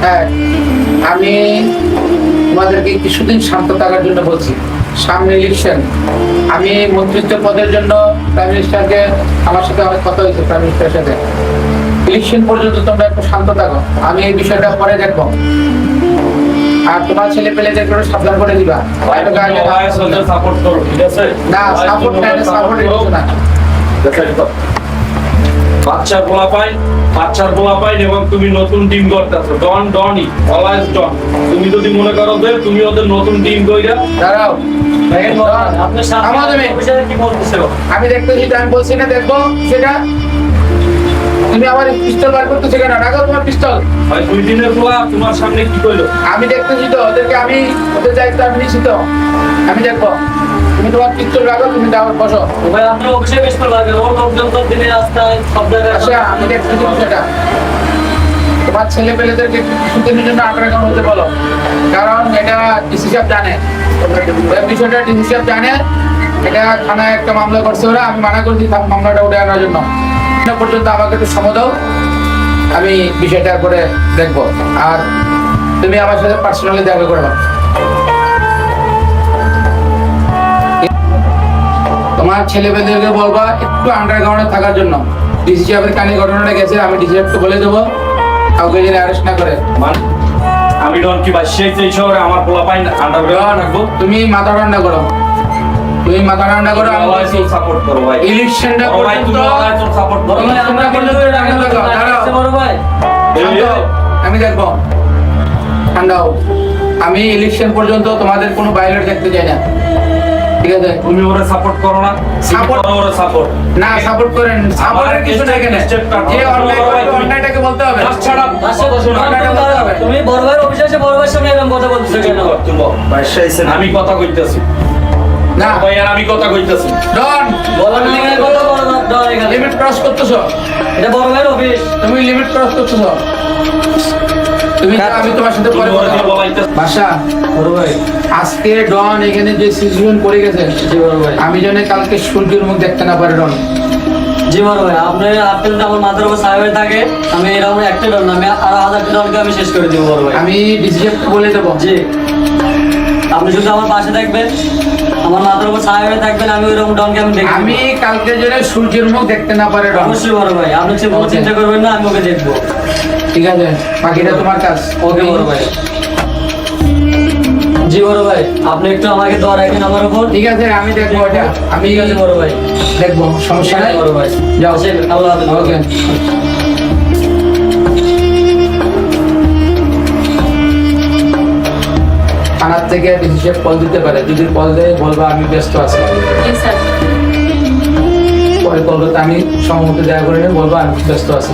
হ্যাঁ, আমি তোমাদেরকে কিছুদিন শান্ত থাকার জন্য বলছি। সামনে ইলেকশন, আমি মন্ত্রিত্ব পদের জন্য প্রাইম মিনিস্টারকে, আমার সাথে অনেক কথা হয়েছে প্রাইম মিনিস্টারের সাথে। ইলেকশন পর্যন্ত তোমরা একটু শান্ত থাকো, আমি এই বিষয়টা পরে দেখবো। আর তোমার ছেলে পেলেদেরকে সাবধান করে দিবা। সাপোর্ট করো, ঠিক আছে? না, সাপোর্ট না। বাচ্চার পোলা পাই এবং তুমি নতুন টিম করতেছো। ডনই অলওয়েজ ডন। তুমি যদি মনে করো যে তুমি ওদের নতুন টিম কইরা দাঁড়াও, আপনার সামনে কি বলতেছে? আমি দেখতেছি, আমি বলছি না দেখবো সেটা। তুমি আমার পিস্তল বার করতেছো কেন? রাখো তোমার পিস্তল। ভাই 2 দিনের পোলা তোমার সামনে কি কইলো? আমি দেখতেছি তো ওদেরকে, আমি ওদের দায়িত্ব আমি নিচ্ছি তো, আমি দেখবো। তুমি তোমার পিস্তল রাখো, তুমি দাও, বসো। ভাই আপনি অবশ্যই বেশ করে লাগবে। ওর লোকজন তো দিনে রাস্তায় সব জায়গায়। আচ্ছা, আমি দেখতেছি সেটা। তোমার ছেলে পেলেদেরকে কিছুদিনের জন্য আগ্রাহন হতে বলো, কারণ এটা ডিসি সাহেব জানে, বিষয়টা ডিসি সাহেব জানে। এটা থানায় একটা মামলা করছে ওরা, আমি মানা করছি মামলাটা উঠে আনার জন্য। পর্যন্ত আমাকে একটু সময় দাও, আমি বিষয়টা করে দেখবো। আর তুমি আমার সাথে পার্সোনালি দেখা করবা। তোমার ছেলেমেয়েদেরকে বলবা একটু আন্ডারগ্রাউন্ডে থাকার জন্য। ডিসি সাহেবের কানে ঘটনাটা গেছে, আমি ডিসি সাহেবকে বলে দেবো, কাউকে যেন অ্যারেস্ট না করে। আমি ডন কি বাদশাহী এই শহরে আমার পোলা পাই আন্ডারগ্রাউন্ড রাখবো? তুমি মাথা ঠান্ডা করো, তুমি মাথা ঠান্ডা করো। সাপোর্ট করো ভাই। ইলেকশনটা ভাই তুমি অলওয়েজ সাপোর্ট করো। বড় ভাই আমি দেখবো, ঠান্ডাও। আমি ইলেকশন পর্যন্ত তোমাদের কোনো ভায়োলেট দেখতে চাই না, ঠিক আছে? তুমি ওরা সাপোর্ট করো না? সাপোর্ট করো ওরা সাপোর্ট। না, সাপোর্ট করেন। সাপোর্টের কিছু নাই এখানে। যে অন্যায় করবে অন্যায়টাকে বলতে হবে। তুমি বড় ভাইয়ের অফিসে এসে বড় ভাইয়ের সামনে এরকম কথা বলতেছো কেন? আমি কথা কইতাছি না ভাই, আর আমি কথা কইতাছি। ডন, বলার লিগে কথা বলো না, ডর এখানে। লিমিট ক্রস করতেছো, এটা বড় ভাইয়ের অফিস। তুমি লিমিট ক্রস করতেছো। তুমি, আমি তোমার সাথে পরে কথা বলবো। বাসা, বড় ভাই আজকে ডন এখানে যে সিচুয়েশন করে গেছে, জি বড় ভাই। আমি যেন কালকে সূর্যের মুখ দেখতে না পারে ডন। জি বড় ভাই, আপনি যদি আমার মাথার উপর সাহেব থাকে, আমি এরকম একটা ডর না, আমি আরো 1000টা ডরকে আমি শেষ করে দিব বড় ভাই। আমি ডিসিএফ বলে দেবো। জি, আপনি শুধু আমার পাশে থাকবেন, আমার মাথার উপর সাহেব থাকবেন, আমি ওইরকম ডনকে আমি দেখব। আমি কালকে যেন সূর্যের মুখ দেখতে না পারে ডন। অবশ্যই বড় ভাই, আপনি কোনো চিন্তা করবেন না, আমি ওকে দেখবো। ঠিক আছে, বাকিটা তোমার কাজ। ওকে বড় ভাই। জি বড় ভাই, আপনি একটু আমাকে দোয়া রাখেন আমার উপর। ঠিক আছে, আমি দেখবো এটা। আমি ঠিক আছে বড় ভাই, দেখবো, সমস্যা নাই। বড় ভাই যাও। আসেন, আল্লাহ হাফেজ। ওকে। থানার থেকে ডিসিশন কল দিতে পারে, যদি কল দেয় বলবো আমি ব্যস্ত আছি। পরে কল করতে আমি সম্মতি দেখা করে নিয়ে বলবো আমি ব্যস্ত আছি।